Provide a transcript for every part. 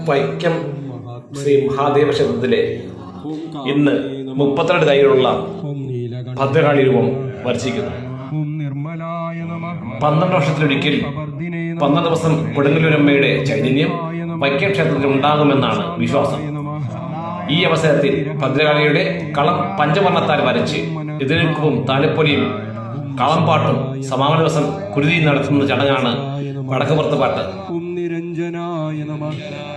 വൈക്കം ശ്രീ മഹാദേവ ക്ഷേത്രത്തിലെ ഇന്ന് 32 കൈകളുള്ള ഭദ്രകാളി രൂപം വരച്ചിരിക്കുന്നു. 12 വർഷത്തിലൊരിക്കൽ 12 ദിവസം കൊടുങ്ങല്ലൂരമ്മയുടെ ചൈതന്യം വൈക്കം ക്ഷേത്രത്തിൽ ഉണ്ടാകുമെന്നാണ് വിശ്വാസം. ഈ അവസരത്തിൽ ഭദ്രകാളിയുടെ കളം പഞ്ചവർണ്ണത്താൽ വരച്ച് എതിർപ്പും താലപ്പൊലിയും കളംപാട്ടും സമാപന ദിവസം കുരുതിയും നടത്തുന്ന ചടങ്ങാണ് വടക്കുപുറത്ത് പാട്ട്.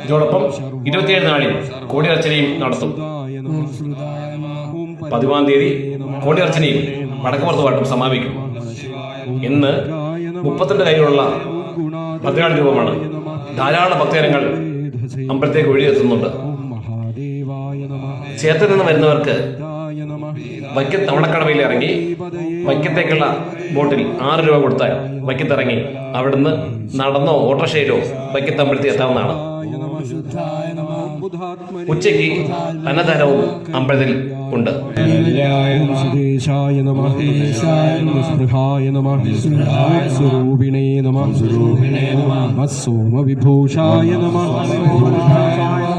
ഇതോടൊപ്പം 27 നാളിൽ കോടിയർച്ചനയും നടത്തും. 10-ാം തീയതി കോടിയർച്ചനയും വടക്കുപുറത്ത് പാട്ടും സമാപിക്കും. ഇന്ന് 32 കൈകളുള്ള ഭദ്രകാളി രൂപമാണ്. ധാരാളം ഭക്തജനങ്ങൾ അമ്പലത്തേക്ക് ഒഴുകിയെത്തുന്നുണ്ട്. ക്ഷേത്രത്തിൽ നിന്ന് വരുന്നവർക്ക് വൈക്കം തവണക്കടവയിൽ ഇറങ്ങി വൈക്കത്തേക്കുള്ള ബോട്ടിൽ 6 രൂപ കൊടുത്താൽ വൈക്കത്തിറങ്ങി അവിടുന്ന് നടന്നോ ഓട്ടോറിക്ഷയിലോ വൈക്കത്തമ്പലത്തിൽ എത്താവുന്നതാണ്. ഉച്ചയ്ക്ക് അന്നദാനവും അമ്പലത്തിൽ ഉണ്ട്.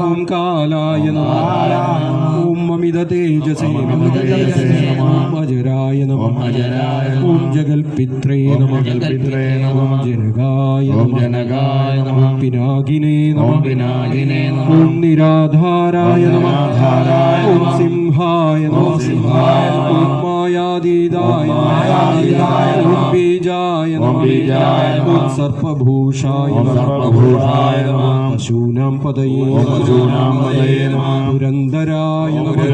ഓം കാലായ നമഃ. ഓം അമിത തേജസേ നമഃ. അജരായ നമഃ. ഓം ജഗൽപിത്രേ നമഃ. ഓം ജനകായ നമഃ. പിനാകിനേ നമഃ. ഓം നിരാധാരായ നമഃ. ഓം സിംഹായ നമഃ. ഓം മായാതീതായ നമഃ. ഓം ബീജായ നമഃ. ഓം സർപ്പഭൂഷായ നമഃ. പശൂനാം പതയേ പുരന്ദരായ നമഃ.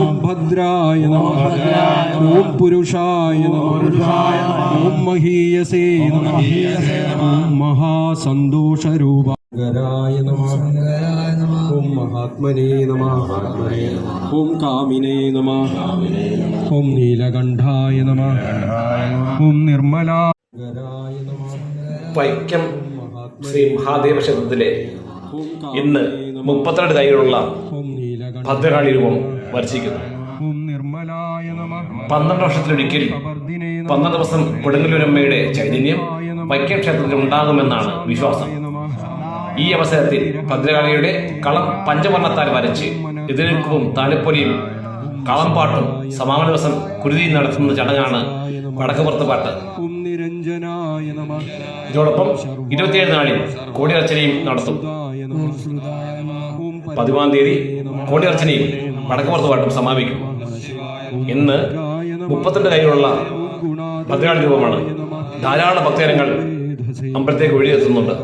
ഓം ഭദ്രായ നമഃ. ഓം പുരുഷായ നമഃ. ഓം മഹീയസേ നമഃ. ഓം മഹാസന്തോഷരൂപ നമഃ. ഓം മഹാത്മനേ നമഃ. ഓം കാമിനേ നമഃ. ഓം നീലകണ്ഠായ നമഃ. ഓം നിർമ്മലായ നമഃ. വൈക്കം ശ്രീ മഹാദേവ ക്ഷേത്രത്തിലെ ഇന്ന് 32 കൈകളുള്ള ഭദ്രകാളി രൂപം വരച്ചിരിക്കുന്നു. 12 വർഷത്തിലൊരിക്കൽ 12 ദിവസം കൊടുങ്ങല്ലൂരമ്മയുടെ ചൈതന്യം വൈക്കം ക്ഷേത്രത്തിൽ ഉണ്ടാകുമെന്നാണ് വിശ്വാസം. ഈ അവസരത്തിൽ ഭദ്രകാളിയുടെ കളം പഞ്ചവർണ്ണത്താൽ വരച്ച് എതിർപ്പും താലപ്പൊലിയും കളംപാട്ടും സമാപന ദിവസം കുരുതിയും നടത്തുന്ന ചടങ്ങാണ് വടക്കുപുറത്ത് പാട്ട്. ഇതോടൊപ്പം 27 നാളിൽ കോടിയർച്ചനയും നടത്തും. 10-ാം തീയതി കോടിയർച്ചനയും വടക്കുപുറത്ത് പാട്ടും സമാപിക്കും. ഇന്ന് 32 കൈകളുള്ള ഭദ്രകാളി രൂപമാണ്. ധാരാളം ഭക്തജനങ്ങൾ അമ്പലത്തേക്ക് ഒഴുകിയെത്തുന്നുണ്ട്.